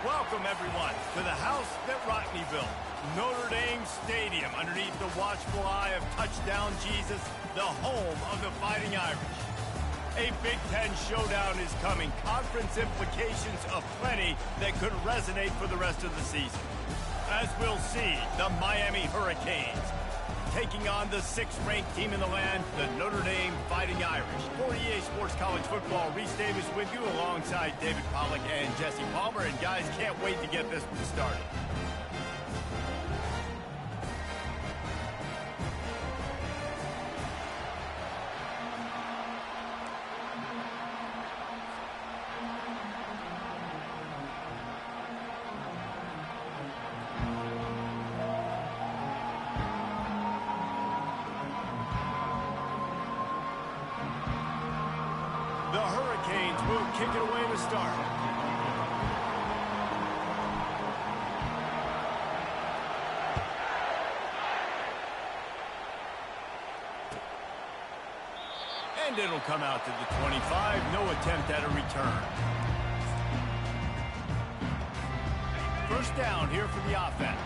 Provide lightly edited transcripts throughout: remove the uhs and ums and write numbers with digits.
Welcome, everyone, to the house that Rockney built, Notre Dame Stadium, underneath the watchful eye of Touchdown Jesus, the home of the Fighting Irish. A Big Ten showdown is coming, conference implications aplenty that could resonate for the rest of the season. As we'll see, the Miami Hurricanes taking on the 6th-ranked team in the land, the Notre Dame Fighting Irish. For EA Sports College Football, Reese Davis with you alongside David Pollack and Jesse Palmer. And guys, can't wait to get this one started. The Hurricanes will kick it away to start. And it'll come out to the 25. No attempt at a return. First down here for the offense.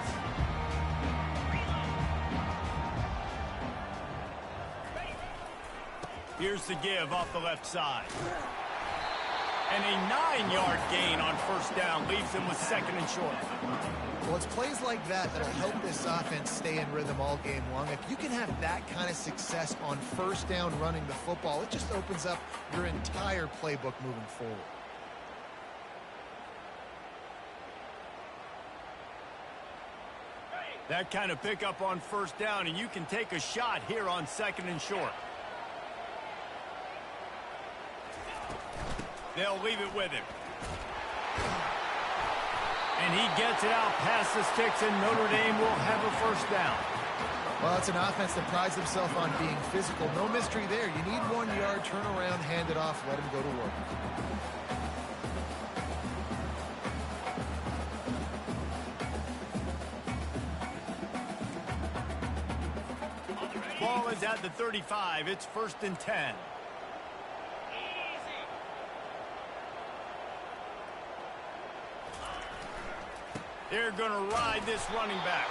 Here's the give off the left side. And a 9-yard gain on first down leaves them with 2nd and short. Well, it's plays like that that'll help this offense stay in rhythm all game long. If you can have that kind of success on first down running the football, it just opens up your entire playbook moving forward. That kind of pickup on first down, and you can take a shot here on 2nd and short. They'll leave it with him. And he gets it out past the sticks, and Notre Dame will have a first down. Well, it's an offense that prides themselves on being physical. No mystery there. You need 1 yard, turn around, hand it off, let him go to work. Ball is at the 35. It's 1st and 10. They're going to ride this running back.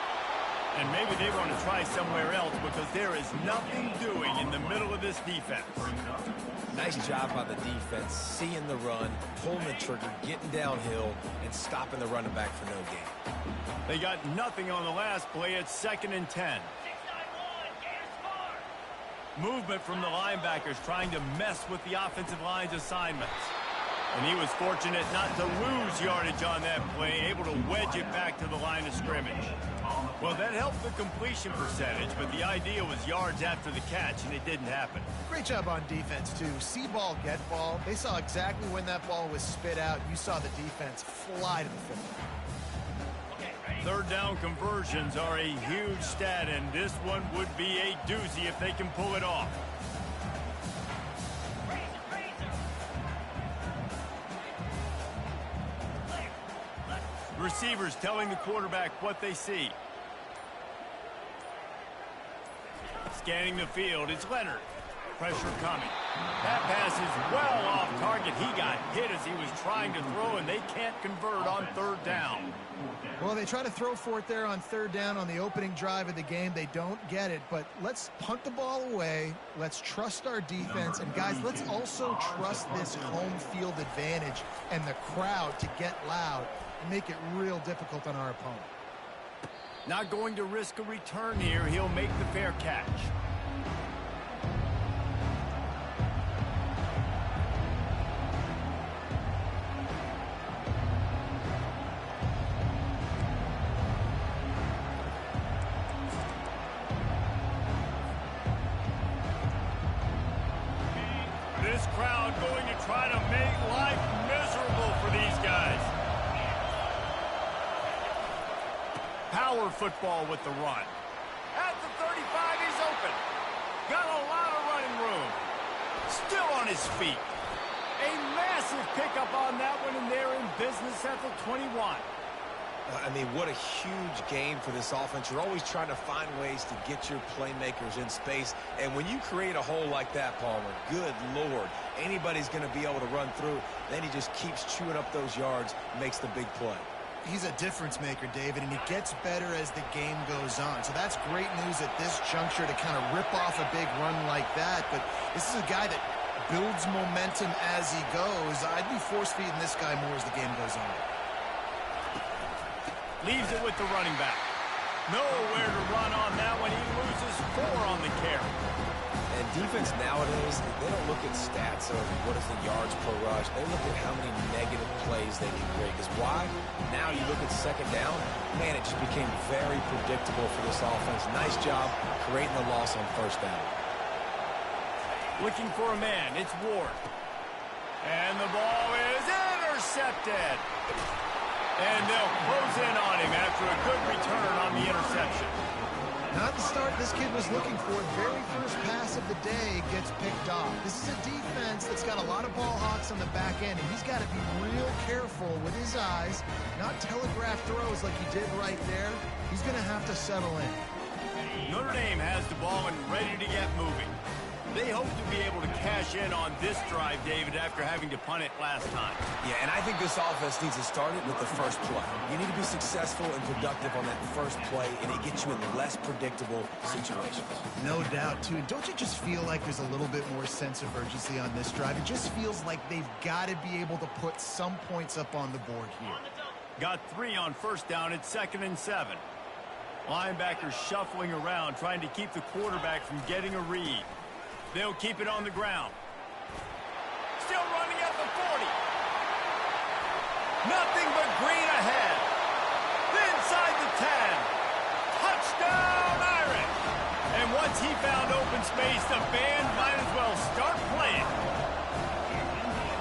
And maybe they want to try somewhere else because there is nothing doing in the middle of this defense. Nice job by the defense, seeing the run, pulling the trigger, getting downhill, and stopping the running back for no gain. They got nothing on the last play. It's 2nd and 10. Movement from the linebackers trying to mess with the offensive line's assignments. And he was fortunate not to lose yardage on that play, able to wedge it back to the line of scrimmage. Well, that helped the completion percentage, but the idea was yards after the catch, and it didn't happen. Great job on defense, too. See ball, get ball. They saw exactly when that ball was spit out. You saw the defense fly to the football. Third down conversions are a huge stat, and this one would be a doozy if they can pull it off. Receivers telling the quarterback what they see. Scanning the field, it's Leonard. Pressure coming. That pass is well off target. He got hit as he was trying to throw, and they can't convert on 3rd down. Well, they try to throw for it there on 3rd down on the opening drive of the game. They don't get it, but let's punt the ball away. Let's trust our defense. And, guys, let's also trust this home field advantage and the crowd to get loud and make it real difficult on our opponent. Not going to risk a return here. He'll make the fair catch. This crowd going to try to make life miserable for these guys. Power football with the run. At the 35, he's open. Got a lot of running room. Still on his feet. A massive pickup on that one, and they're in business at the 21. I mean, what a huge game for this offense. You're always trying to find ways to get your playmakers in space. And when you create a hole like that, Palmer, good Lord, anybody's going to be able to run through. Then he just keeps chewing up those yards, makes the big play. he's a difference maker, David, and he gets better as the game goes on. So that's great news at this juncture to kind of rip off a big run like that. But this is a guy that builds momentum as he goes. I'd be force-feeding this guy more as the game goes on. Leaves it with the running back. Nowhere to run on that one. He loses 4 on the carry. And defense nowadays, they don't look at stats of what is the yards per rush. They look at how many negative plays they can create. Because why? Now you look at second down, man, it just became very predictable for this offense. Nice job creating the loss on first down. Looking for a man. It's Ward. And the ball is intercepted. And they'll close in on him after a good return on the interception. Not the start this kid was looking for. Very first pass of the day gets picked off. This is a defense that's got a lot of ball hawks on the back end, and he's got to be real careful with his eyes, not telegraph throws like he did right there. He's going to have to settle in. Notre Dame has the ball and ready to get moving. They hope to be able to cash in on this drive, David, after having to punt it last time. Yeah, and I think this offense needs to start it with the first play. You need to be successful and productive on that first play, and it gets you in less predictable situations. No doubt, too. Don't you just feel like there's a little bit more sense of urgency on this drive? It just feels like they've got to be able to put some points up on the board here. Got 3 on first down. It's 2nd and 7. Linebackers shuffling around, trying to keep the quarterback from getting a read. They'll keep it on the ground. Still running at the 40. Nothing but green ahead. Inside the 10. Touchdown, Irish. And once he found open space, the band might as well start playing.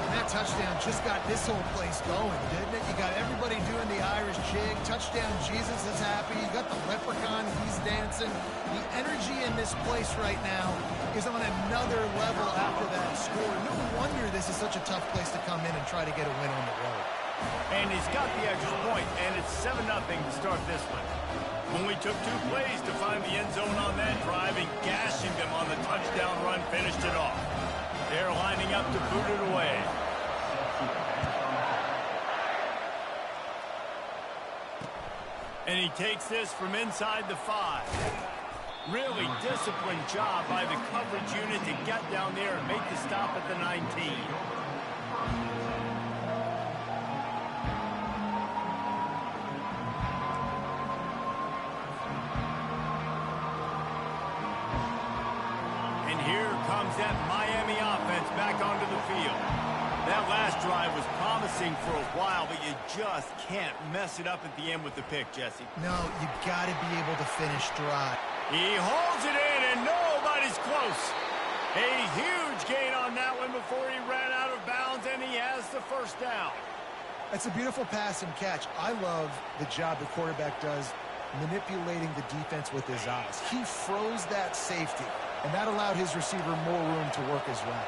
And that touchdown just got this whole place going, didn't it? You got everybody doing the Irish jig. Touchdown Jesus is happy. You got the leprechaun, he's dancing. The energy in this place right now is on another level after that score. No wonder this is such a tough place to come in and try to get a win on the road. And he's got the extra point, and it's 7-0 to start this one. Only took 2 plays to find the end zone on that drive, and gashing them on the touchdown run finished it off. They're lining up to boot it away. And he takes this from inside the 5. Really disciplined job by the coverage unit to get down there and make the stop at the 19. And here comes that Miami offense back onto the field. That last drive was promising for a while, but you just can't mess it up at the end with the pick, Jesse. No, you got to be able to finish dry. He holds it in, and nobody's close. A huge gain on that one before he ran out of bounds, and he has the first down. That's a beautiful pass and catch. I love the job the quarterback does manipulating the defense with his eyes. He froze that safety, and that allowed his receiver more room to work his route.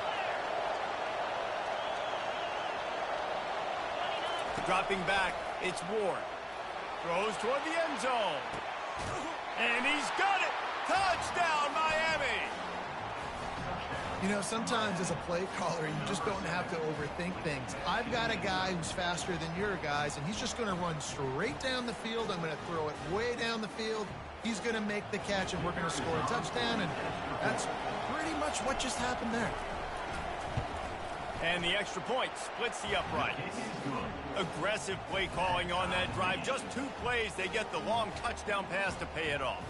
Dropping back, it's Ward. Throws toward the end zone. And he's got it! Touchdown, Miami! You know, sometimes as a play caller, you just don't have to overthink things. I've got a guy who's faster than your guys, and he's just going to run straight down the field. I'm going to throw it way down the field. He's going to make the catch, and we're going to score a touchdown, and that's pretty much what just happened there. And the extra point splits the uprights. Aggressive play calling on that drive. Just 2 plays, they get the long touchdown pass to pay it off.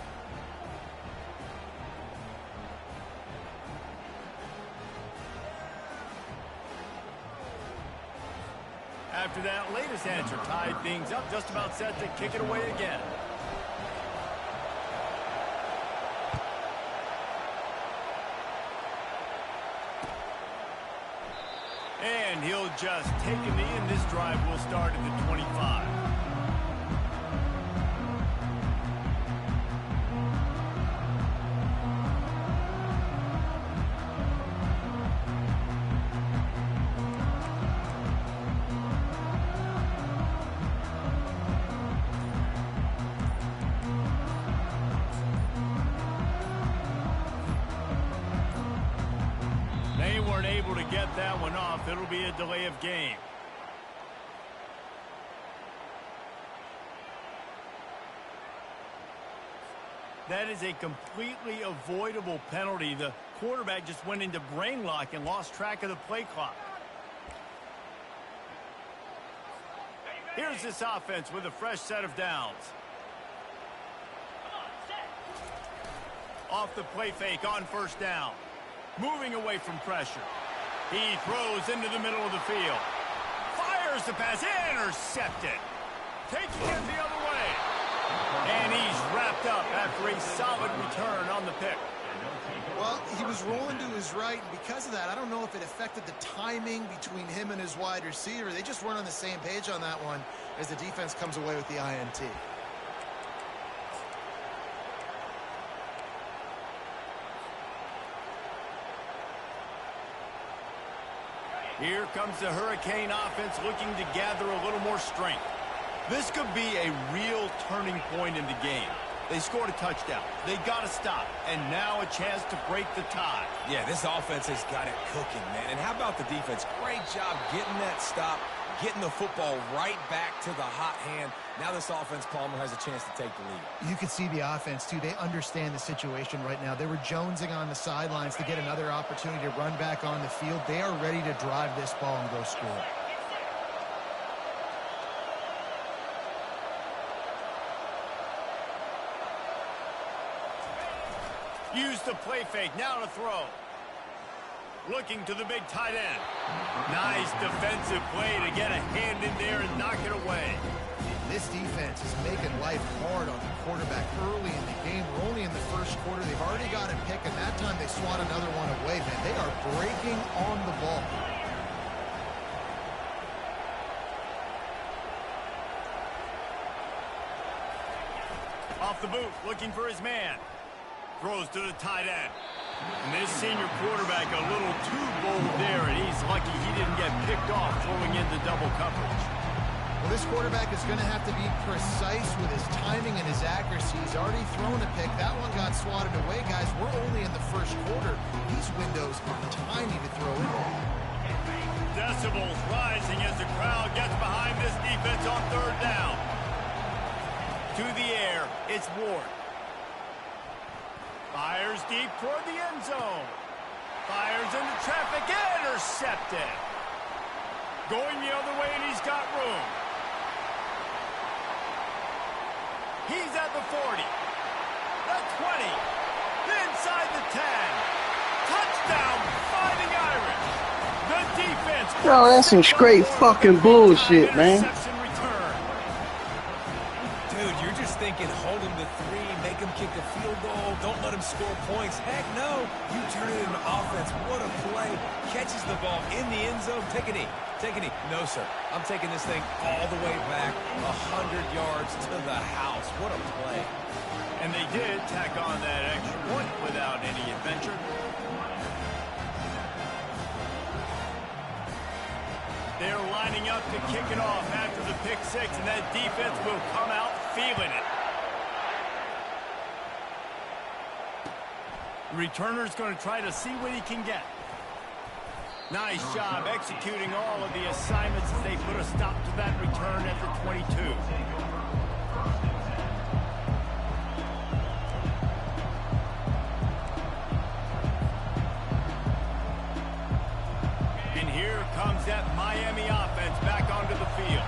After that latest answer tied things up, just about set to kick it away again. And he'll just take a knee, and this drive will start at the 25. They weren't able to get that one off. It'll be a delay of game. That is a completely avoidable penalty. The quarterback just went into brain lock and lost track of the play clock. Here's this offense with a fresh set of downs. Off the play fake on first down. Moving away from pressure. He throws into the middle of the field. Fires the pass. Intercepted. Taking it the other way. And he's wrapped up after a solid return on the pick. Well, he was rolling to his right, and because of that, I don't know if it affected the timing between him and his wide receiver. They just weren't on the same page on that one as the defense comes away with the INT. Here comes the Hurricane offense looking to gather a little more strength. This could be a real turning point in the game. They scored a touchdown. They got to stop. And now a chance to break the tie. Yeah, this offense has got it cooking, man. And how about the defense? Great job getting that stop, getting the football right back to the hot hand. Now this offense, Palmer, has a chance to take the lead. You can see the offense, too. They understand the situation right now. They were jonesing on the sidelines to get another opportunity to run back on the field. They are ready to drive this ball and go score. Use the play fake, now to throw. Looking to the big tight end. Nice defensive play to get a hand in there and knock it away. This defense is making life hard on the quarterback early in the game. We're only in the first quarter. They've already got a pick, and that time they swat another one away, man. They are breaking on the ball. Off the boot, looking for his man. Throws to the tight end. And this senior quarterback a little too bold there, and he's lucky he didn't get picked off throwing into double coverage. Well, this quarterback is going to have to be precise with his timing and his accuracy. He's already thrown a pick. That one got swatted away, guys. We're only in the first quarter. These windows are tiny to throw in there. Decibels rising as the crowd gets behind this defense on third down. To the air, it's Ward. Fires deep toward the end zone. Fires into traffic. Intercepted. Going the other way, and he's got room. He's at the 40. The 20. Inside the 10. Touchdown, Fighting Irish. The defense. Bro, that's some straight fucking bullshit, man. Dude, you're just thinking, hold him to 3, make him kick a field goal, don't let him score points. Heck no, you turn it into offense. What a play. Catches the ball in the end zone. Take a knee. Take a knee. No, sir. I'm taking this thing all the way back 100 yards to the house. What a play. And they did tack on that extra point without any adventure. They're lining up to kick it off after the pick 6, and that defense will come out feeling it. The returner's going to try to see what he can get. Nice job executing all of the assignments as they put a stop to that return at the 22. And here comes that Miami offense back onto the field.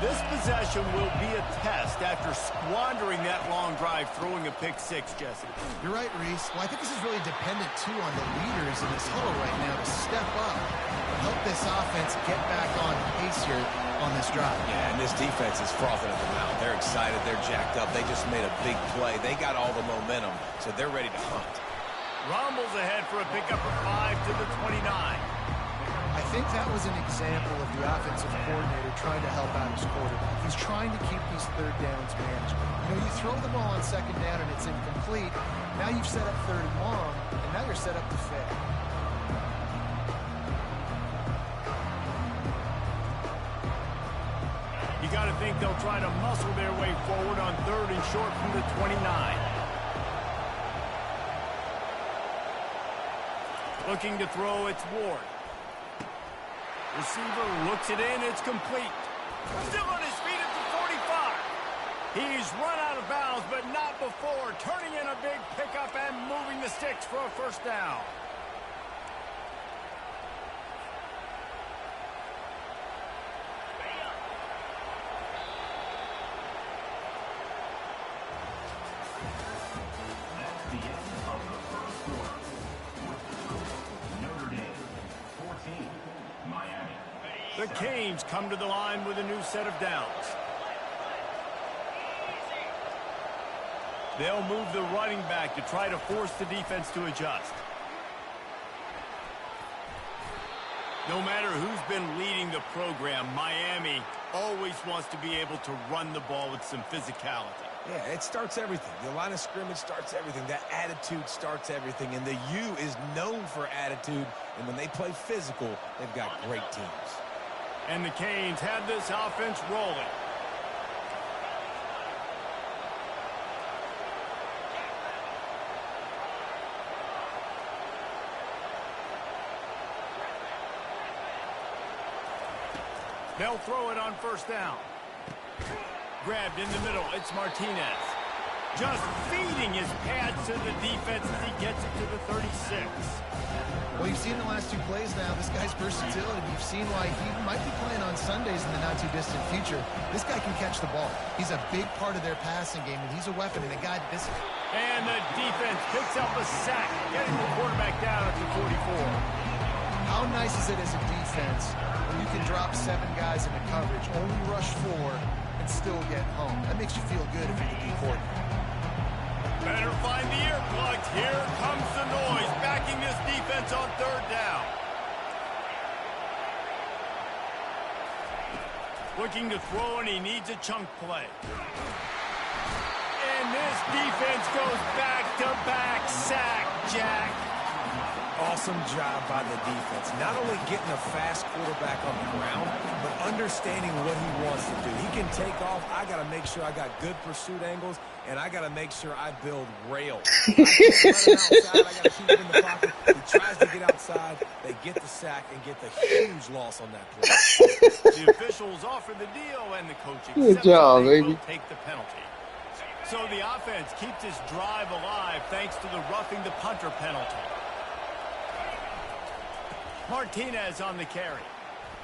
This possession will be a test after squandering that long drive throwing a pick 6, Jesse. You're right, Reese. Well, I think this is really dependent, too, on the leaders in this huddle right now to step up and help this offense get back on pace here on this drive. Yeah, and this defense is frothing at the mouth. They're excited. They're jacked up. They just made a big play. They got all the momentum, so they're ready to hunt. Rumbles ahead for a pickup of 5 to the 29. I think that was an example of the offensive coordinator trying to help out his quarterback. He's trying to keep these third downs manageable. You know, you throw the ball on second down and it's incomplete. Now you've set up third and long, and now you're set up to fail. You got to think they'll try to muscle their way forward on third and short from the 29. Looking to throw, it's Ward. Receiver looks it in, it's complete. Still on his feet at the 45. He's run out of bounds, but not before turning in a big pickup and moving the sticks for a first down. That's the end of the first quarter. With the score, Notre Dame 14, Miami. The Canes come to the line with a new set of downs. They'll move the running back to try to force the defense to adjust. No matter who's been leading the program, Miami always wants to be able to run the ball with some physicality. Yeah, it starts everything. The line of scrimmage starts everything. That attitude starts everything. And the U is known for attitude. And when they play physical, they've got great teams. And the Canes have this offense rolling. They'll throw it on first down. Grabbed in the middle, it's Martinez. Just feeding his pads to the defense as he gets it to the 36. Well, you've seen the last two plays now. This guy's versatility. You've seen why he might be playing on Sundays in the not-too-distant future. This guy can catch the ball. He's a big part of their passing game, and he's a weapon and a guy that this... And the defense picks up a sack, getting the quarterback down at the 44. How nice is it as a defense when you can drop 7 guys into coverage, only rush 4, and still get home? That makes you feel good if you're the D coordinator. Better find the earplugs. Here comes the noise, backing this defense on third down. Looking to throw, and he needs a chunk play. And this defense goes back-to-back sack, Jack. Awesome job by the defense. Not only getting a fast quarterback on the ground, but understanding what he wants to do. He can take off. I got to make sure I got good pursuit angles, and I got to make sure I build rails. I can't let him outside. I got to keep him in the pocket. He tries to get outside. They get the sack and get the huge loss on that play. The officials offer the deal, and the coach Good job, they baby. will take the penalty. So the offense keeps this drive alive thanks to the roughing the punter penalty. Martinez on the carry.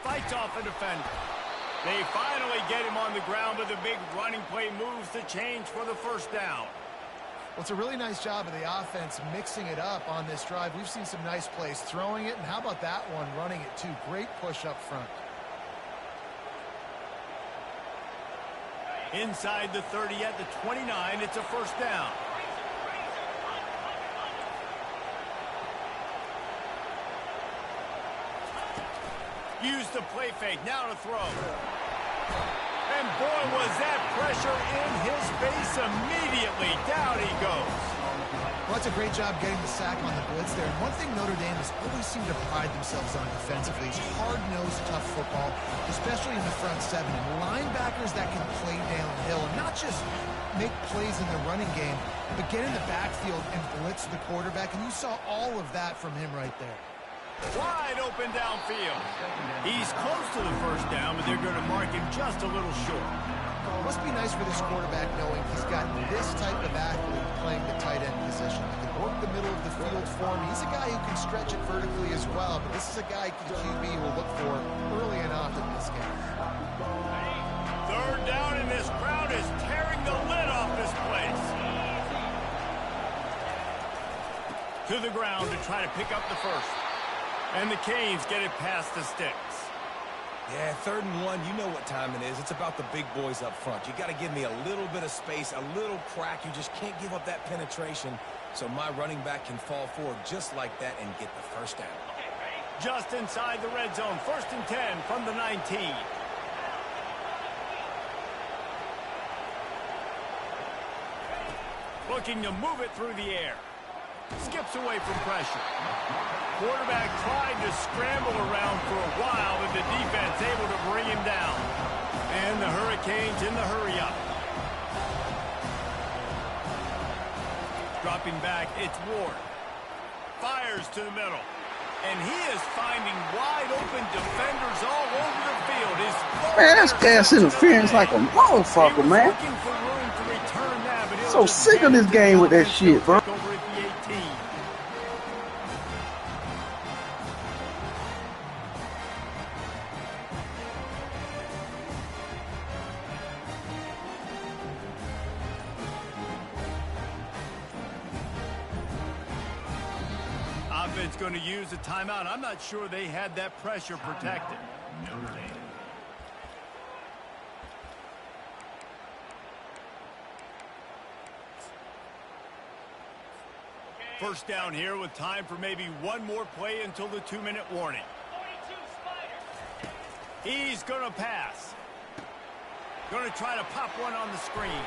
Fights off a defender. They finally get him on the ground, but the big running play moves the change for the first down. Well, it's a really nice job of the offense mixing it up on this drive. We've seen some nice plays throwing it, and how about that one running it too? Great push up front. Inside the 30 at the 29, it's a first down. Use the play fake, now to throw. And boy, was that pressure in his face immediately. Down he goes. Well, that's a great job getting the sack on the blitz there. And one thing Notre Dame has always seemed to pride themselves on defensively is hard-nosed, tough football, especially in the front seven. And linebackers that can play downhill and not just make plays in the running game, but get in the backfield and blitz the quarterback. And you saw all of that from him right there. Wide open downfield. He's close to the first down, but they're going to mark him just a little short. It must be nice for this quarterback knowing he's got this type of athlete playing the tight end position. He can work the middle of the field for him. He's a guy who can stretch it vertically as well, but this is a guy the QB will look for early and often in this game. Third down, and this crowd is tearing the lid off this place. To the ground to try to pick up the first. And the Canes get it past the sticks. Yeah, 3rd and 1, you know what time it is. It's about the big boys up front. You got to give me a little bit of space, a little crack. You just can't give up that penetration so my running back can fall forward just like that and get the first down. Just inside the red zone, 1st and 10 from the 19. Looking to move it through the air. Skips away from pressure. Quarterback tried to scramble around for a while, but the defense able to bring him down. And the Hurricanes in the hurry-up. Dropping back, it's Ward. Fires to the middle. And he is finding wide-open defenders all over the field. Man, that's pass interference like a motherfucker, man. Looking for room so sick of this game with that shit, bro. Over at the 18. Offense going to use a timeout. I'm not sure they had that pressure protected. Notre Dame. First down here with time for maybe one more play until the 2-minute warning. He's going to pass. Going to try to pop one on the screen.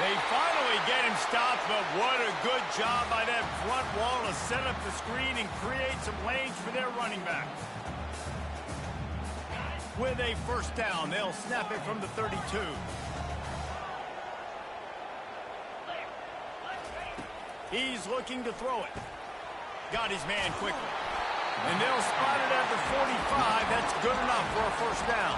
They finally get him stopped, but what a good job by that front wall to set up the screen and create some lanes for their running back. With a first down, they'll snap it from the 32. He's looking to throw it. Got his man quickly. And they'll spot it at the 45. That's good enough for a first down.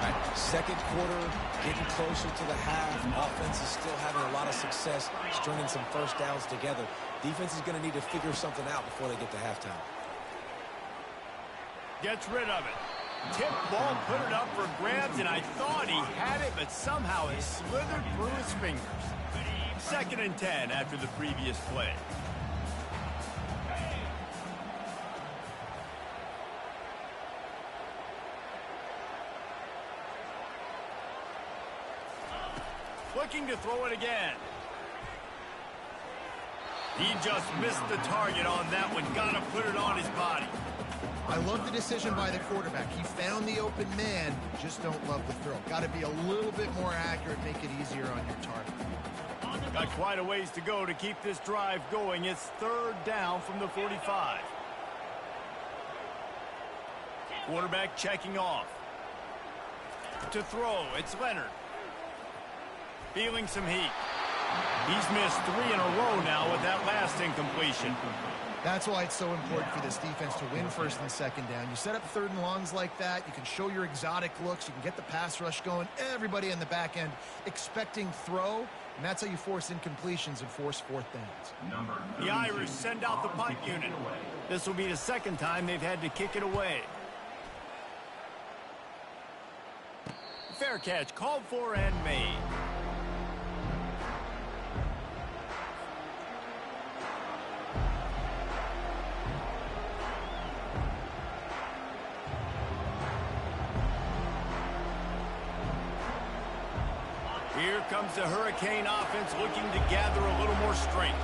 Right. Second quarter, getting closer to the half. Offense is still having a lot of success stringing some first downs together. Defense is going to need to figure something out before they get to halftime. Gets rid of it. Tip ball, put it up for grabs, and I thought he had it, but somehow it slithered through his fingers. 2nd and 10 after the previous play. Looking to throw it again. He just missed the target on that one. Got to put it on his body. I love the decision by the quarterback. He found the open man, just don't love the throw. Got to be a little bit more accurate, make it easier on your target. Got quite a ways to go to keep this drive going. It's 3rd down from the 45. Quarterback checking off. To throw, it's Leonard. Feeling some heat. He's missed 3 in a row now with that last incompletion. That's why it's so important for this defense to win 1st and 2nd down. You set up 3rd and longs like that. You can show your exotic looks. You can get the pass rush going. Everybody in the back end expecting throw. And that's how you force incompletions and force 4th downs. The Irish send out the punt unit. This will be the 2nd time they've had to kick it away. Fair catch called for and made. Here comes the Hurricane offense looking to gather a little more strength.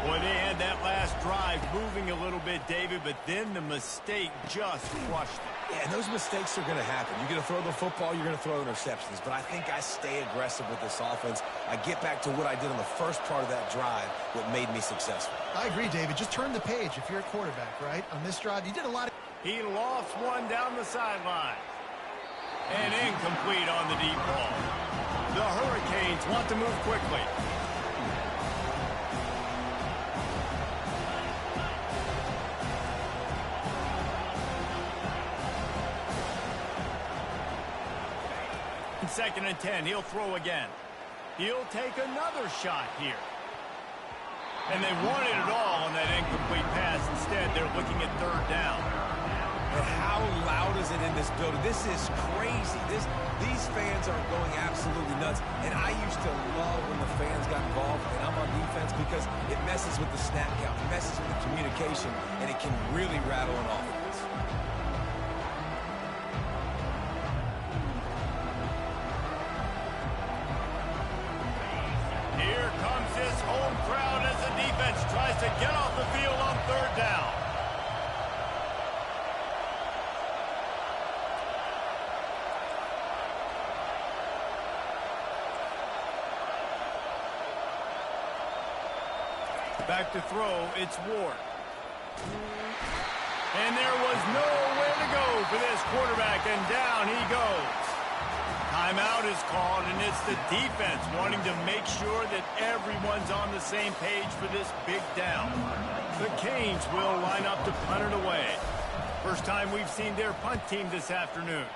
Boy, they had that last drive moving a little bit, David, but then the mistake just crushed it. Yeah, and those mistakes are going to happen. You're going to throw the football, you're going to throw interceptions. But I think I stay aggressive with this offense. I get back to what I did on the first part of that drive, what made me successful. I agree, David. Just turn the page if you're a quarterback, right? On this drive, you did a lot of... He lofts one down the sideline. And incomplete on the deep ball. The Hurricanes want to move quickly. In 2nd and 10, he'll throw again. He'll take another shot here. And they wanted it all on that incomplete pass. Instead, they're looking at 3rd down. And how loud is it in this building? This is crazy. These fans are going absolutely nuts. And I used to love when the fans got involved, and I'm on defense, because it messes with the snap count, it messes with the communication, and it can really rattle an offense. Here comes this home crowd as the defense tries to get off the field on 3rd down. Back to throw, it's Ward. And there was nowhere to go for this quarterback, and down he goes. Timeout is called, and it's the defense wanting to make sure that everyone's on the same page for this big down. The Canes will line up to punt it away. First time we've seen their punt team this afternoon.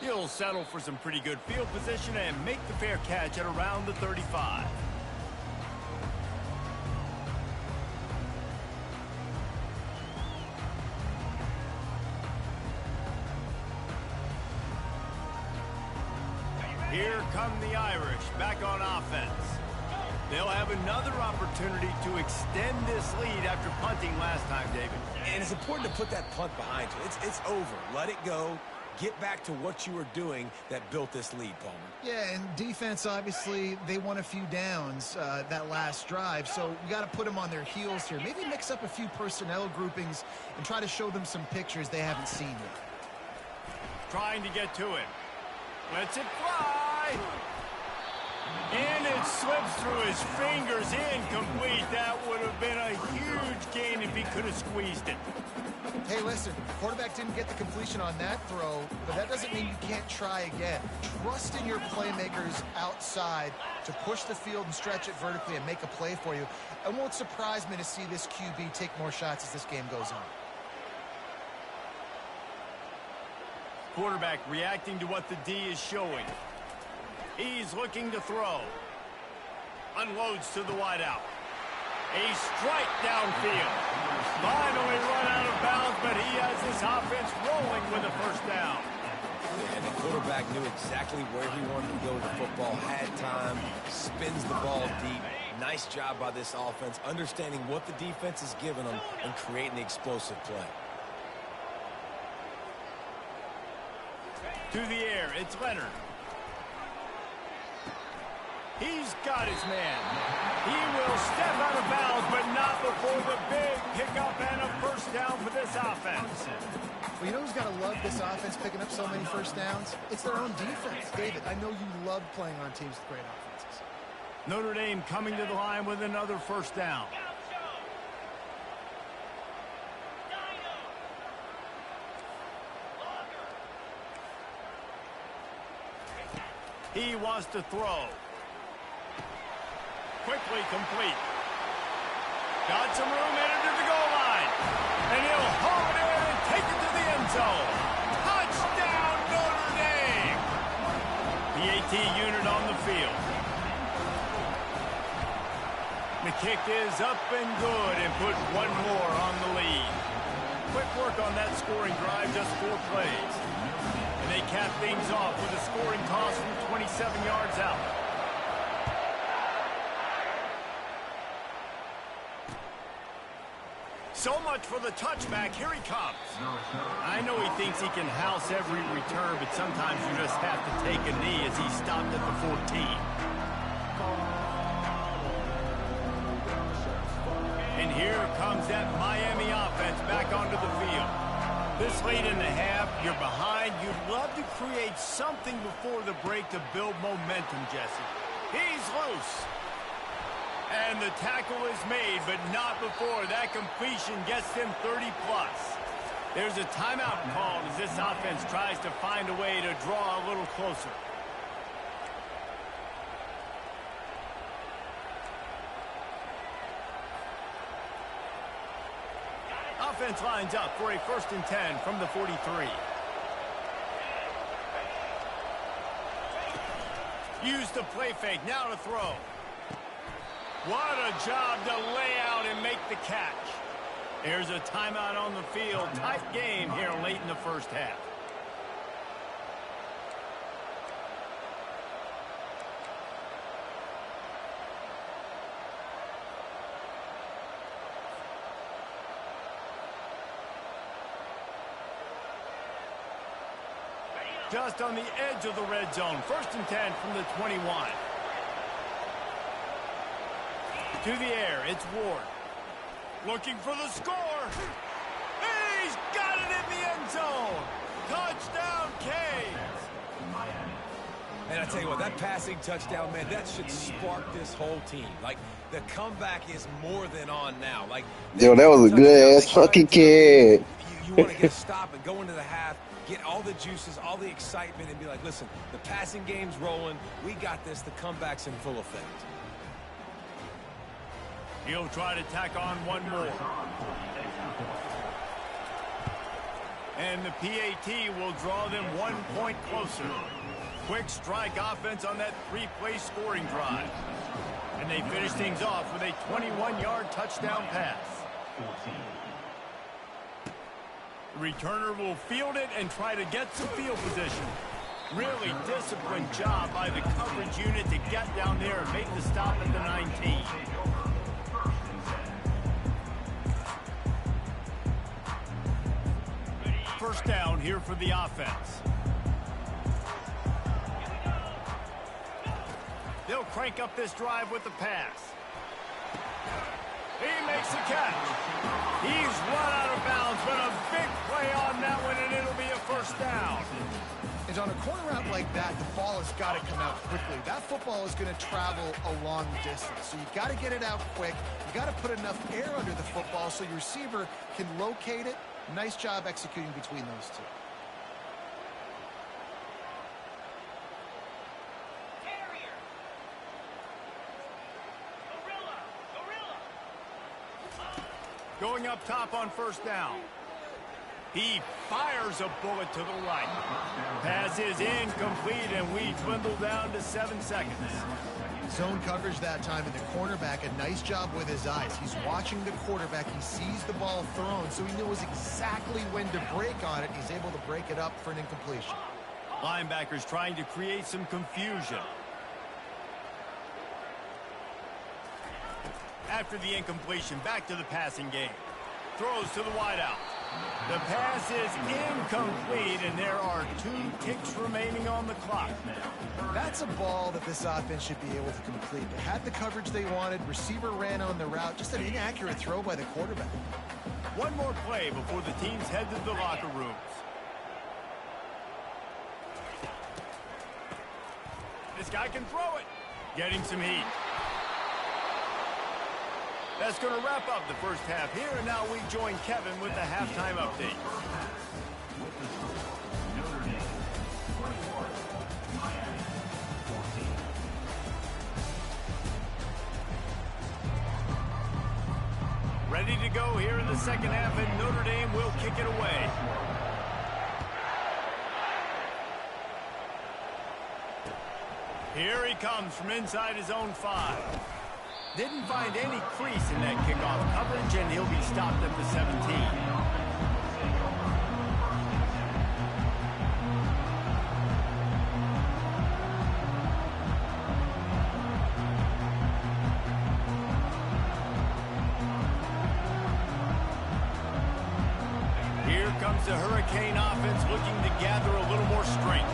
He'll settle for some pretty good field position and make the fair catch at around the 35. Here come the Irish back on offense. They'll have another opportunity to extend this lead after punting last time, David. And it's important to put that punt behind you. It's over. Let it go. Get back to what you were doing that built this lead, Palmer. Yeah, and defense, obviously, they won a few downs that last drive, so we got to put them on their heels here. Maybe mix up a few personnel groupings and try to show them some pictures they haven't seen yet. Trying to get to it. Lets it fly. And it slips through his fingers, incomplete. That would have been a huge gain if he could have squeezed it. Hey, listen, the quarterback didn't get the completion on that throw, but that doesn't mean you can't try again. Trust in your playmakers outside to push the field and stretch it vertically and make a play for you. It won't surprise me to see this QB take more shots as this game goes on. Quarterback reacting to what the D is showing. He's looking to throw. Unloads to the wideout. A strike downfield. Finally run out of bounds, but he has this offense rolling with a first down. And the quarterback knew exactly where he wanted to go with the football, had time, spins the ball deep. Nice job by this offense, understanding what the defense is giving them and creating the explosive play. To the air, it's Leonard. He's got his man. He will step out of bounds, but not before the big pickup and a first down for this offense. Well, you know who's got to love this offense picking up so many first downs? It's their own defense. David, I know you love playing on teams with great offenses. Notre Dame coming to the line with another first down. He wants to throw. Quickly complete. Got some room headed to the goal line. And he'll haul it in and take it to the end zone. Touchdown, Notre Dame. The AT unit on the field. The kick is up and good and put one more on the lead. Quick work on that scoring drive, just 4 plays. And they cap things off with a scoring toss from 27 yards out. So much for the touchback. Here he comes. I know he thinks he can house every return, but sometimes you just have to take a knee as he stopped at the 14. And here comes that Miami offense back onto the field. This late in the half, you're behind. You'd love to create something before the break to build momentum, Jesse. He's loose. And the tackle is made, but not before that completion gets them 30-plus. There's a timeout called as this offense tries to find a way to draw a little closer. Offense lines up for a 1st and 10 from the 43. Use the play fake, now to throw. What a job to lay out and make the catch. There's a timeout on the field. Tight game here late in the first half. Just on the edge of the red zone. 1st and 10 from the 21. To the air, it's Ward. Looking for the score. He's got it in the end zone. Touchdown, Canes. And I tell you what, that passing touchdown, man, that should spark this whole team. Like, the comeback is more than on now. Like, Yo, that was a good ass fucking kid. You want to get a stop and go into the half, get all the juices, all the excitement, and be like, listen, the passing game's rolling. We got this. The comeback's in full effect. He'll try to tack on one more. And the PAT will draw them 1 point closer. Quick strike offense on that 3-play scoring drive. And they finish things off with a 21-yard touchdown pass. The returner will field it and try to get some field position. Really disciplined job by the coverage unit to get down there and make the stop at the 19. First down here for the offense. They'll crank up this drive with the pass. He makes the catch. He's run out of bounds, but a big play on that one, and it'll be a first down. And on a corner route like that, the ball has got to come out quickly. That football is going to travel a long distance, so you've got to get it out quick. You've got to put enough air under the football so your receiver can locate it. Nice job executing between those two. Going up top on first down. He fires a bullet to the right. Pass is incomplete, and we dwindle down to 7 seconds. Zone coverage that time, and the cornerback, a nice job with his eyes. He's watching the quarterback. He sees the ball thrown, so he knows exactly when to break on it. He's able to break it up for an incompletion. Linebackers trying to create some confusion. After the incompletion, back to the passing game. Throws to the wideout. The pass is incomplete, and there are 2 ticks remaining on the clock. That's a ball that this offense should be able to complete. They had the coverage they wanted. Receiver ran on the route. Just an inaccurate throw by the quarterback. One more play before the teams head to the locker rooms. This guy can throw it. Getting some heat. That's going to wrap up the first half here, and now we join Kevin with the halftime update. Notre Dame 24, Miami 14. Ready to go here in the second half, and Notre Dame will kick it away. Here he comes from inside his own 5. Didn't find any crease in that kickoff coverage, and he'll be stopped at the 17. Here comes the Hurricane offense looking to gather a little more strength.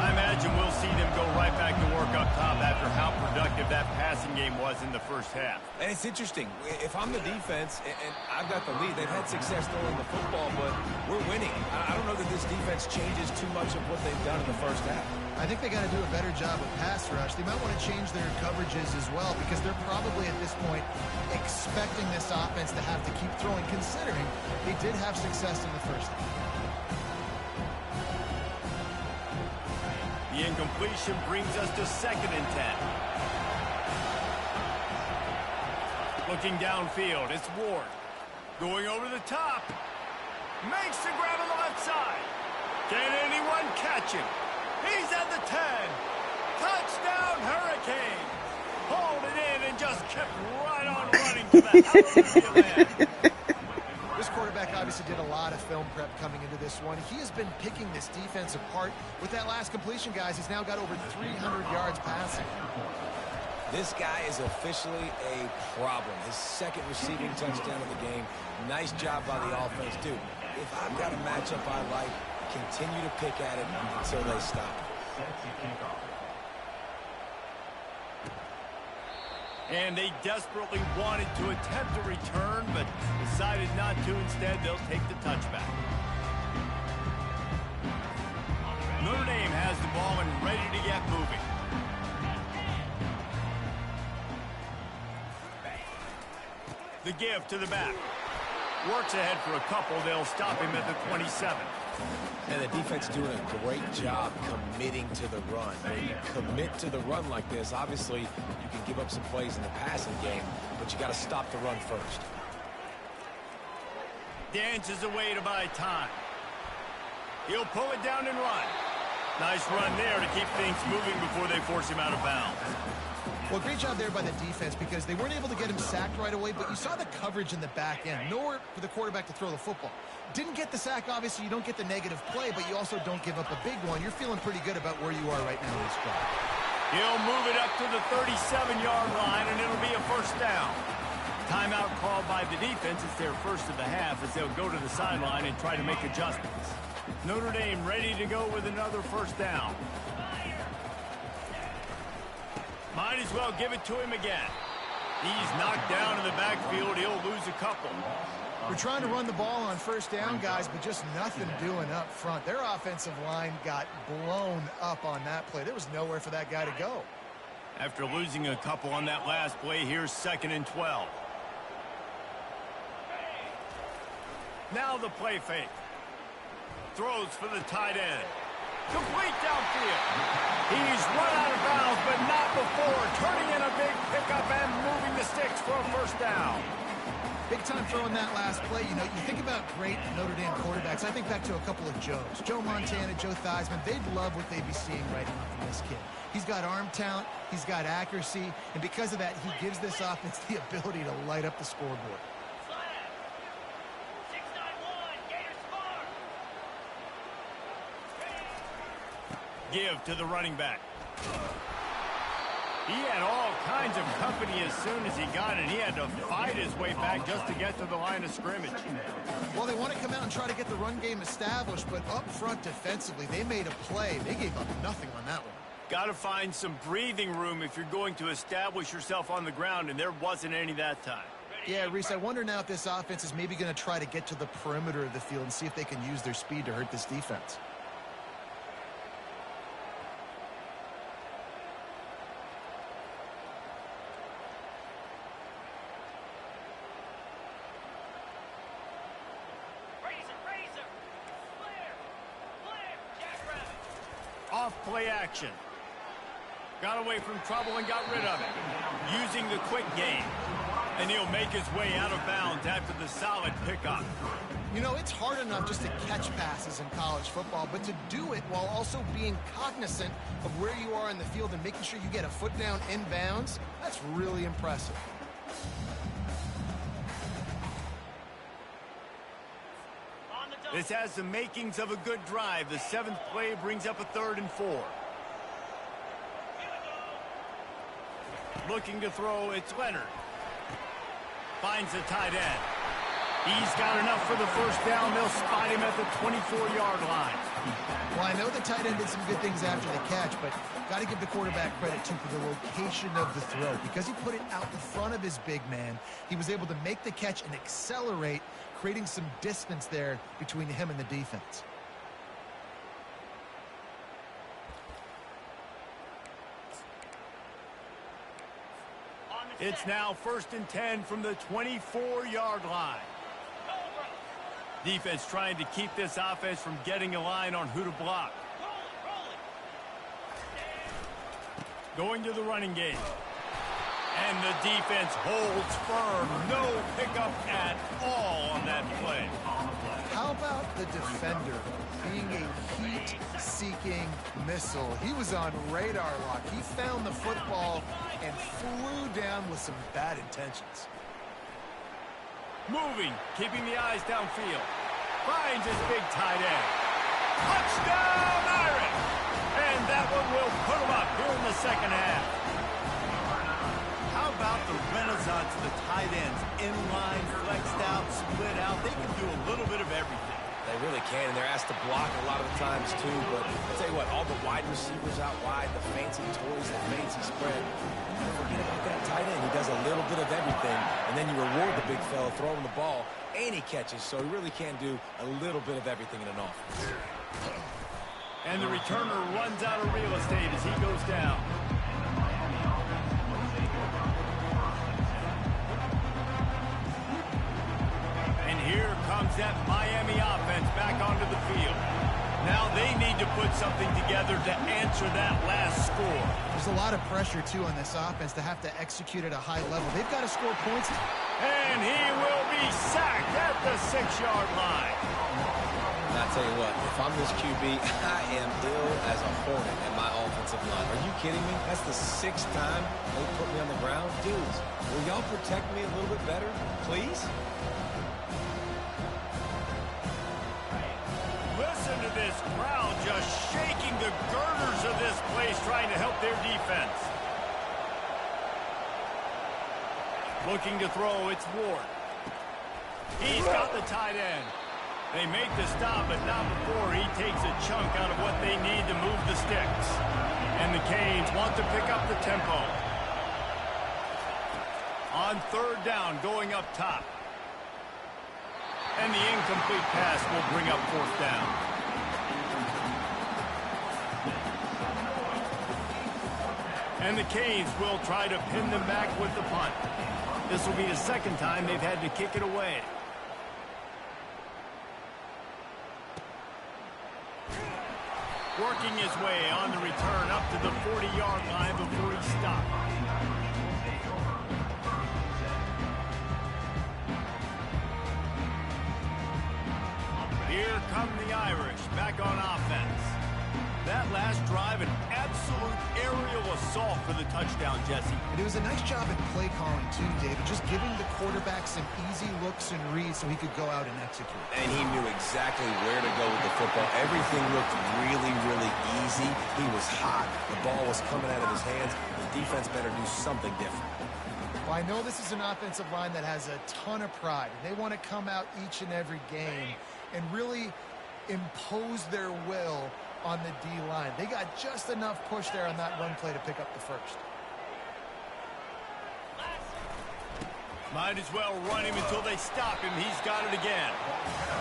I imagine we'll see them go right back to work up top after how productive that passing game was in the first half. And it's interesting. If I'm the defense and I've got the lead, they've had success throwing the football, but we're winning. I don't know that this defense changes too much of what they've done in the first half. I think they got to do a better job with pass rush. They might want to change their coverages as well, because they're probably at this point expecting this offense to have to keep throwing, considering they did have success in the first half. The incompletion brings us to 2nd and 10. Looking downfield, it's Ward. Going over the top. Makes the grab on the left side. Can anyone catch him? He's at the 10. Touchdown, Hurricane. Hauled it in and just kept right on running to the hallelujah land. This quarterback obviously did a lot of film prep coming into this one. He has been picking this defense apart. With that last completion, guys, he's now got over 300 yards passing. This guy is officially a problem. His 2nd receiving touchdown of the game. Nice job by the offense. Dude, if I've got a matchup I like, continue to pick at it until they stop. And they desperately wanted to attempt a return, but decided not to. Instead, they'll take the touchback. Notre Dame has the ball and ready to get moving. The give to the back. Works ahead for a couple. They'll stop him at the 27. And the defense doing a great job committing to the run. When you commit to the run like this, obviously you can give up some plays in the passing game, but you got to stop the run first. Dances away to buy time. He'll pull it down and run. Nice run there to keep things moving before they force him out of bounds. Well, great job there by the defense because they weren't able to get him sacked right away, but you saw the coverage in the back end. Nowhere for the quarterback to throw the football. Didn't get the sack, obviously. You don't get the negative play, but you also don't give up a big one. You're feeling pretty good about where you are right now in this drive. He'll move it up to the 37-yard line, and it'll be a first down. Timeout called by the defense. It's their first of the half as they'll go to the sideline and try to make adjustments. Notre Dame ready to go with another first down. Might as well give it to him again. He's knocked down in the backfield. He'll lose a couple. We're trying to run the ball on first down, guys, but just nothing doing up front. Their offensive line got blown up on that play. There was nowhere for that guy to go. After losing a couple on that last play, here's 2nd and 12. Now the play fake. Throws for the tight end. Complete downfield. He's run out of bounds, but not before. Turning in a big pickup and moving the sticks for a first down. Big time throwing that last play. You know, you think about great Notre Dame quarterbacks. I think back to a couple of Joes. Joe Montana, Joe Theismann. They'd love what they'd be seeing right now from this kid. He's got arm talent. He's got accuracy. And because of that, he gives this offense the ability to light up the scoreboard. Give to the running back. He had all kinds of company as soon as he got it. He had to fight his way back just to get to the line of scrimmage. Well, they want to come out and try to get the run game established, but up front defensively, they made a play. They gave up nothing on that one. Got to find some breathing room if you're going to establish yourself on the ground, and there wasn't any that time. Yeah, Reese, I wonder now if this offense is maybe going to try to get to the perimeter of the field and see if they can use their speed to hurt this defense. Off-play action. Got away from trouble and got rid of it. Using the quick game. And he'll make his way out of bounds after the solid pickup. You know, it's hard enough just to catch passes in college football, but to do it while also being cognizant of where you are in the field and making sure you get a foot down in bounds, that's really impressive. This has the makings of a good drive. The 7th play brings up a 3rd and 4. Looking to throw, it's Leonard. Finds the tight end. He's got enough for the first down. They'll spot him at the 24-yard line. Well, I know the tight end did some good things after the catch, but got to give the quarterback credit, too, for the location of the throw. Because he put it out in front of his big man, he was able to make the catch and accelerate, creating some distance there between him and the defense. It's now 1st and 10 from the 24-yard line. Defense trying to keep this offense from getting a line on who to block. Going to the running game. And the defense holds firm. No pickup at all on that play. How about the defender being a heat-seeking missile? He was on radar lock. He found the football and flew down with some bad intentions. Moving, keeping the eyes downfield. Finds his big tight end. Touchdown, Irish! And that one will put him up here in the second half. How about the renaissance of the tight ends? Inline, flexed out, split out. They can do a little bit of everything. They really can, and they're asked to block a lot of the times, too. But I'll tell you what, all the wide receivers out wide, the fancy toys, the fancy spread, don't forget about that tight end. He does a little bit of everything, and then you reward the big fella throwing the ball, and he catches. So he really can do a little bit of everything in an offense. And the returner runs out of real estate as he goes down. And here comes that Miami offense back onto the field. Now they need to put something together to answer that last score. There's a lot of pressure, too, on this offense to have to execute at a high level. They've got to score points. And he will be sacked at the 6-yard line. Now I tell you what, if I'm this QB, I am ill as a hornet at my offensive line. Are you kidding me? That's the 6th time they put me on the ground. Dudes, will y'all protect me a little bit better, please? Listen to this crowd just shaking the girders of this place, trying to help their defense. Looking to throw, it's Ward. He's got the tight end. They make the stop, but not before he takes a chunk out of what they need to move the sticks. And the Canes want to pick up the tempo. On 3rd down, going up top. And the incomplete pass will bring up 4th down. And the Canes will try to pin them back with the punt. This will be the 2nd time they've had to kick it away. Working his way on the return up to the 40-yard line before he stopped. Here come the Irish back on offense. That last drive, an absolute aerial assault for the touchdown, Jesse. And it was a nice job at play calling, too, David. Just giving the quarterback some easy looks and reads so he could go out and execute. And he knew exactly where to go with the football. Everything looked really, really easy. He was hot. The ball was coming out of his hands. The defense better do something different. Well, I know this is an offensive line that has a ton of pride. They want to come out each and every game and really impose their will on the D-line. They got just enough push there on that run play to pick up the first. Might as well run him until they stop him. He's got it again.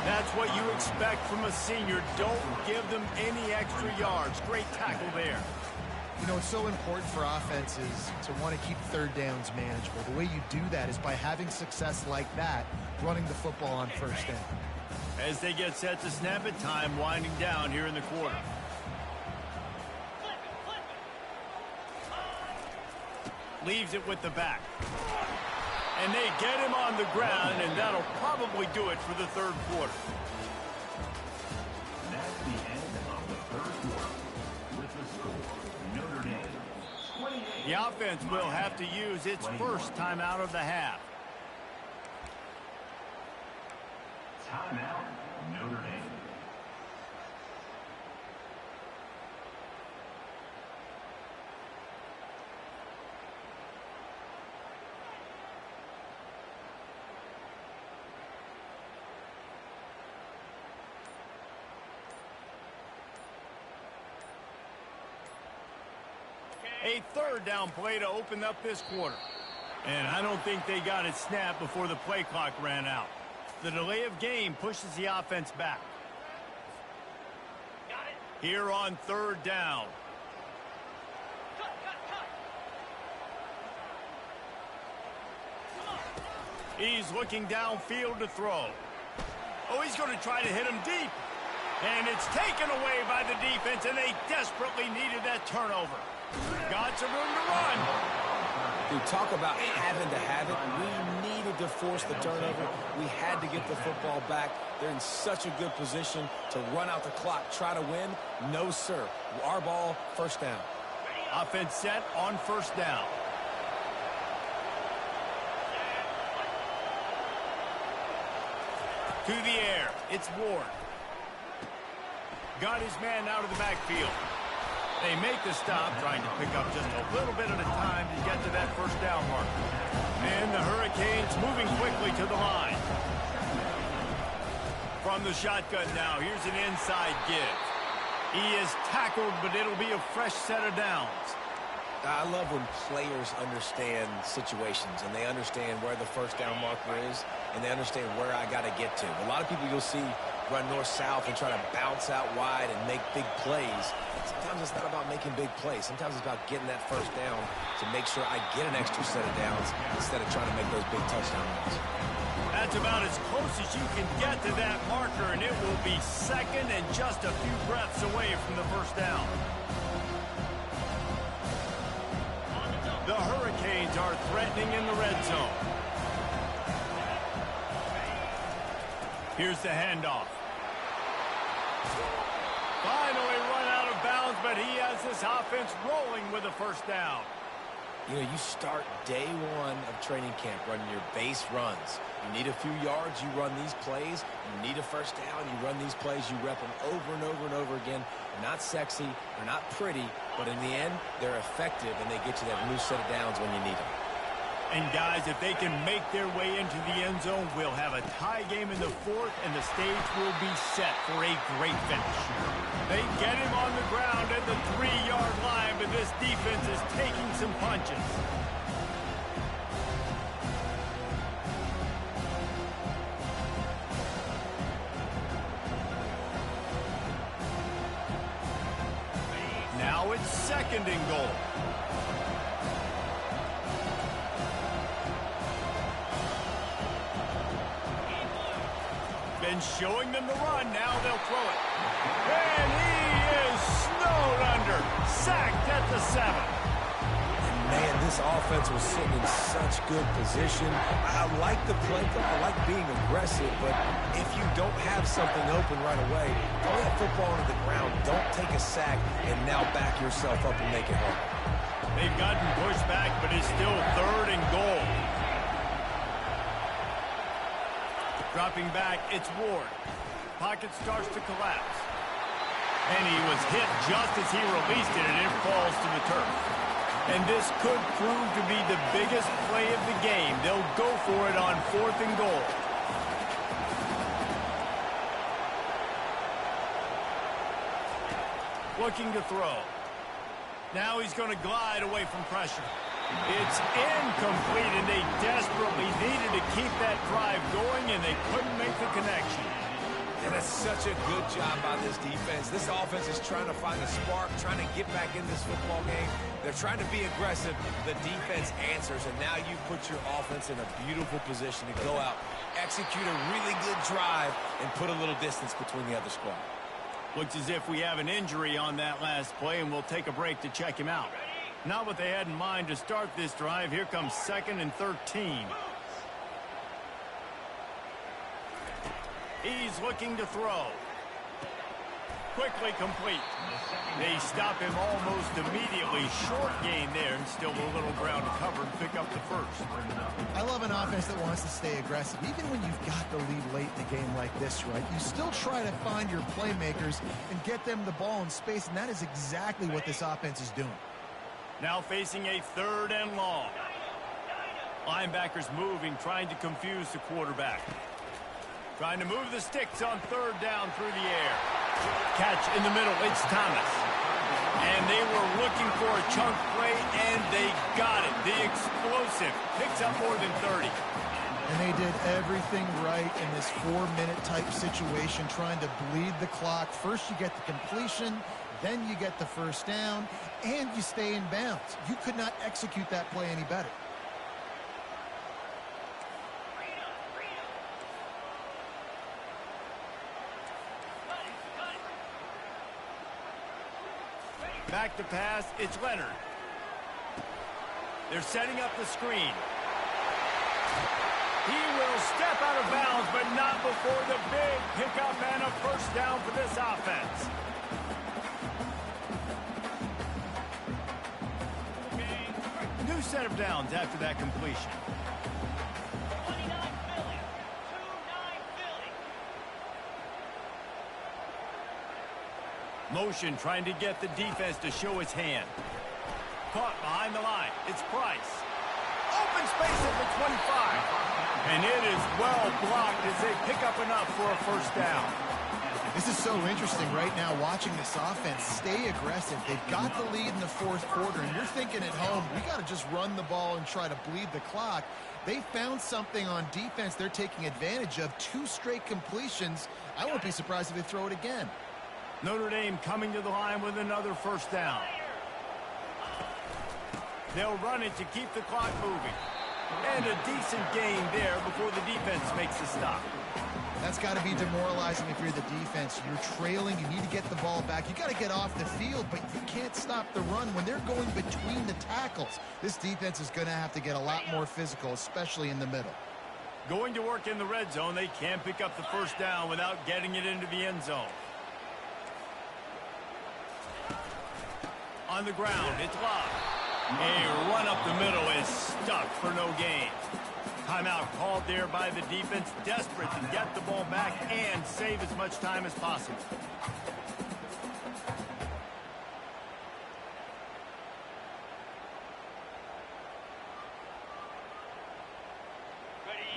That's what you expect from a senior. Don't give them any extra yards. Great tackle there. You know, it's so important for offenses to want to keep 3rd downs manageable. The way you do that is by having success like that, running the football on 1st down. As they get set to snap it, time winding down here in the quarter. Leaves it with the back. And they get him on the ground, and that'll probably do it for the 3rd quarter. That's the end of the 3rd quarter. With the score, Notre Dame 28. The offense will have to use its first timeout of the half. Timeout, Notre Dame. A 3rd down play to open up this quarter. And I don't think they got it snapped before the play clock ran out. The delay of game pushes the offense back. Here on 3rd down. He's looking downfield to throw. Oh, he's going to try to hit him deep. And it's taken away by the defense, and they desperately needed that turnover. Got some room to run. Dude, talk about having to have it. We needed to force the turnover. We had to get the football back. They're in such a good position to run out the clock, try to win. No, sir. Our ball, 1st down. Offense set on 1st down. To the air. It's Ward. Got his man out of the backfield. They make the stop, trying to pick up just a little bit at a time to get to that 1st down mark. And the Hurricanes moving quickly to the line. From the shotgun now, here's an inside give. He is tackled, but it'll be a fresh set of downs. I love when players understand situations and they understand where the 1st down marker is and they understand where I got to get to. A lot of people you'll see run north-south and try to bounce out wide and make big plays. Sometimes it's not about making big plays. Sometimes it's about getting that 1st down to make sure I get an extra set of downs instead of trying to make those big touchdown runs. That's about as close as you can get to that marker, and it will be 2nd and just a few breaths away from the 1st down. The Hurricanes are threatening in the red zone. Here's the handoff. Finally run out of bounds, but he has this offense rolling with a first down. You know, you start day one of training camp running your base runs. You need a few yards, you run these plays. You need a first down, you run these plays. You rep them over and over and over again. They're not sexy, they're not pretty, but in the end, they're effective, and they get you that new set of downs when you need them. And, guys, if they can make their way into the end zone, we'll have a tie game in the fourth, and the stage will be set for a great finish. They get him on the ground at the 3-yard line, but this defense is taking some punches. Now it's second and goal. Been showing them the run. Now they'll throw it. And he is snowed under. Sacked at the 7. And, man, this offense was sitting in such good position. I like the play. I like being aggressive, but if you don't have something open right away, throw that football into the ground. Don't take a sack and now back yourself up and make it hard. They've gotten pushed back, but it's still third and goal. Dropping back, it's Ward. Pocket starts to collapse. And he was hit just as he released it, and it falls to the turf. And this could prove to be the biggest play of the game. They'll go for it on 4th and goal. Looking to throw. Now he's going to glide away from pressure. It's incomplete, and they desperately needed to keep that drive going, and they couldn't make the connection. And that's such a good job by this defense. This offense is trying to find a spark, trying to get back in this football game. They're trying to be aggressive. The defense answers, and now you put your offense in a beautiful position to go out, execute a really good drive, and put a little distance between the other squad. Looks as if we have an injury on that last play, and we'll take a break to check him out. Not what they had in mind to start this drive. Here comes 2nd and 13. He's looking to throw. Quickly complete. They stop him almost immediately. Short gain there, and still a little ground to cover and pick up the first. I love an offense that wants to stay aggressive. Even when you've got the lead late in the game like this, right? You still try to find your playmakers and get them the ball in space, and that is exactly what this offense is doing. Now facing a 3rd and long. Linebackers moving, trying to confuse the quarterback. Trying to move the sticks on 3rd down through the air. Catch in the middle, it's Thomas. And they were looking for a chunk play, and they got it. The explosive picks up more than 30. And they did everything right in this 4-minute type situation, trying to bleed the clock. First you get the completion, then you get the first down, and you stay in bounds. You could not execute that play any better. Back to pass, it's Leonard. They're setting up the screen. He will step out of bounds, but not before the big pickup and a first down for this offense. New set of downs after that completion. Motion trying to get the defense to show his hand. Caught behind the line. It's Price. Open space at the 25. And it is well blocked as they pick up enough for a first down. This is so interesting right now, watching this offense stay aggressive. They've got the lead in the 4th quarter, and you're thinking at home, we got to just run the ball and try to bleed the clock. They found something on defense they're taking advantage of. 2 straight completions. I won't be surprised if they throw it again. Notre Dame coming to the line with another first down. They'll run it to keep the clock moving. And a decent gain there before the defense makes the stop. That's got to be demoralizing if you're the defense. You're trailing. You need to get the ball back. You got to get off the field, but you can't stop the run when they're going between the tackles. This defense is going to have to get a lot more physical, especially in the middle. Going to work in the red zone. They can't pick up the first down without getting it into the end zone. on the ground. It's locked. A run up the middle is stuck for no gain. Timeout called there by the defense, desperate to get the ball back and save as much time as possible.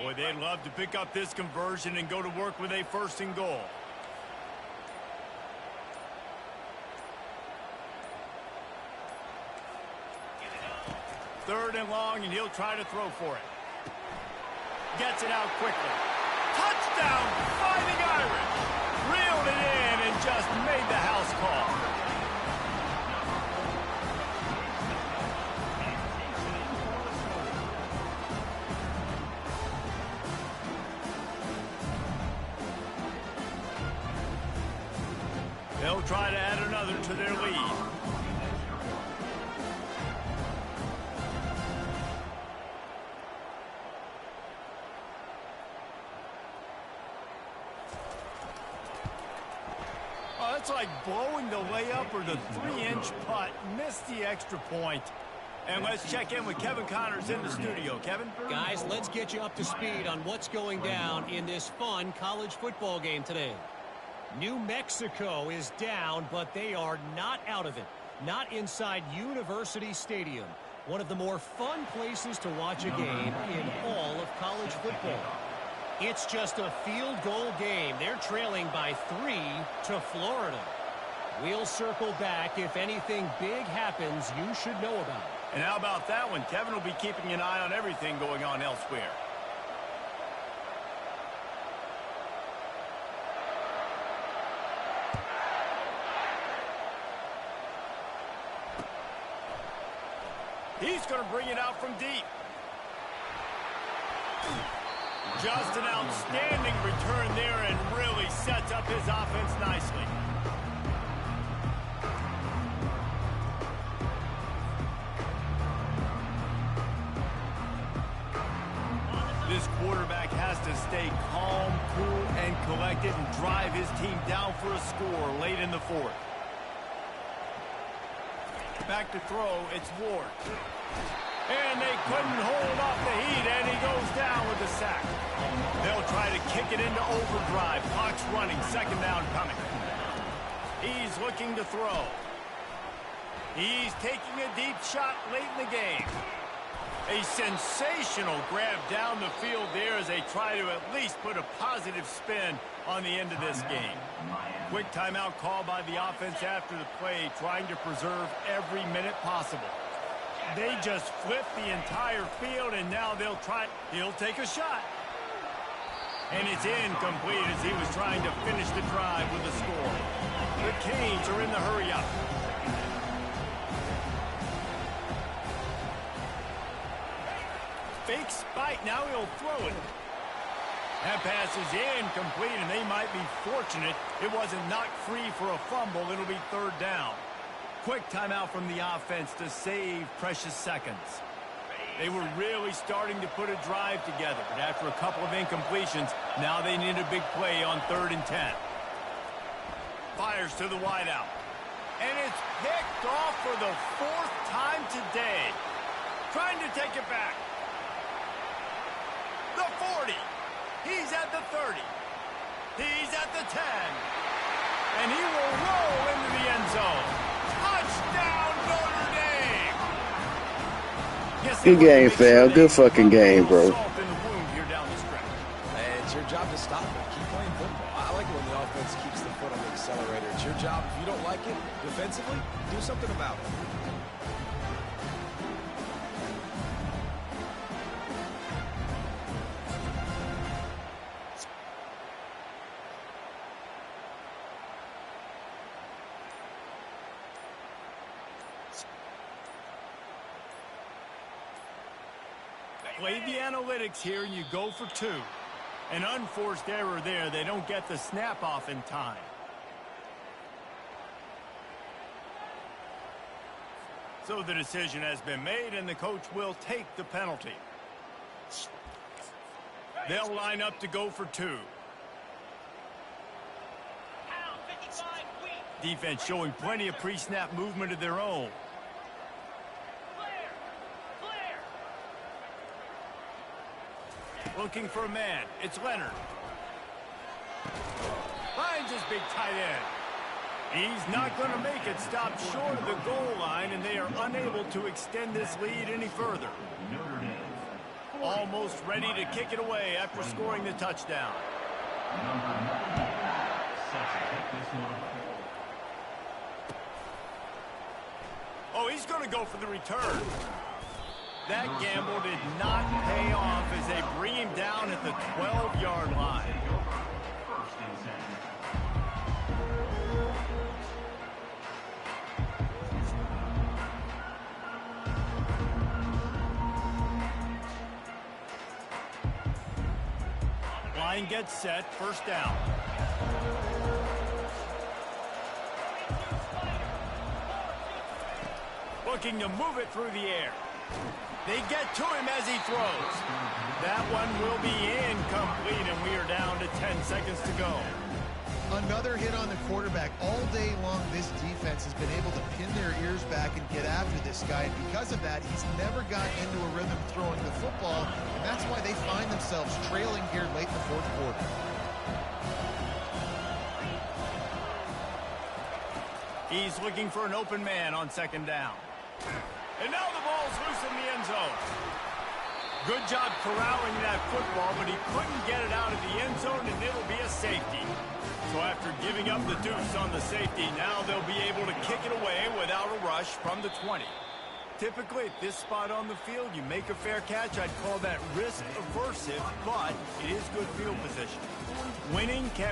Boy, they'd love to pick up this conversion and go to work with a 1st and goal. Third and long, and he'll try to throw for it. Gets it out quickly. Touchdown, Fighting Irish. Reeled it in and just made the house call. They'll try to add another to their lead. Oh, it's like blowing the layup or the 3-inch putt. Missed the extra point. And let's check in with Kevin Connors in the studio. Kevin? Guys, let's get you up to speed on what's going down in this fun college football game today. New Mexico is down, but they are not out of it. Not inside University Stadium, one of the more fun places to watch a game in all of college football. It's just a field goal game. They're trailing by 3 to Florida. We'll circle back if anything big happens you should know about. And how about that one? Kevin will be keeping an eye on everything going on elsewhere. He's going to bring it out from deep. Just an outstanding return there and really sets up his offense nicely. This quarterback has to stay calm, cool, and collected and drive his team down for a score late in the 4th. Back to throw, it's Ward. And they couldn't hold off the heat, and he goes down with the sack. They'll try to kick it into overdrive. Clock's running, 2nd down coming. He's looking to throw. He's taking a deep shot late in the game. A sensational grab down the field there as they try to at least put a positive spin on the end of this game. Quick timeout call by the offense after the play, trying to preserve every minute possible. They just flipped the entire field, and now he'll take a shot. And it's incomplete as he was trying to finish the drive with a score. The Canes are in the hurry-up. Fake spike, now he'll throw it. That pass is incomplete, and they might be fortunate it wasn't knocked free for a fumble. It'll be 3rd down. Quick timeout from the offense to save precious seconds. They were really starting to put a drive together, but after a couple of incompletions, now they need a big play on 3rd and 10. Fires to the wideout. And it's picked off for the 4th time today. Trying to take it back. The 40. He's at the 30. He's at the 10. And he will roll into the end zone. Touchdown, Notre Dame. Good game, fam. Good fucking game, bro. It's your job to stop it. Keep playing football. I like it when the offense keeps the foot on the accelerator. It's your job. If you don't like it defensively, do something about it. Play the analytics here, and you go for 2. An unforced error there. They don't get the snap off in time. So the decision has been made, and the coach will take the penalty. They'll line up to go for 2. Defense showing plenty of pre-snap movement of their own. looking for a man. It's Leonard. Finds his big tight end. He's not going to make it. Stop short of the goal line, and they are unable to extend this lead any further. Almost ready to kick it away after scoring the touchdown. Oh, he's going to go for the return. That gamble did not pay off as they bring him down at the 12-yard line. Line gets set, first down. Looking to move it through the air. They get to him as he throws. That one will be incomplete, and we are down to 10 seconds to go. Another hit on the quarterback. All day long, this defense has been able to pin their ears back and get after this guy. And because of that, he's never gotten into a rhythm throwing the football. And that's why they find themselves trailing here late in the fourth quarter. He's looking for an open man on second down. And now the ball's loose in the end zone. Good job corralling that football, but he couldn't get it out of the end zone, and it'll be a safety. So after giving up the deuce on the safety, now they'll be able to kick it away without a rush from the 20. Typically, at this spot on the field, you make a fair catch. I'd call that risk aversive, but it is good field position. Winning can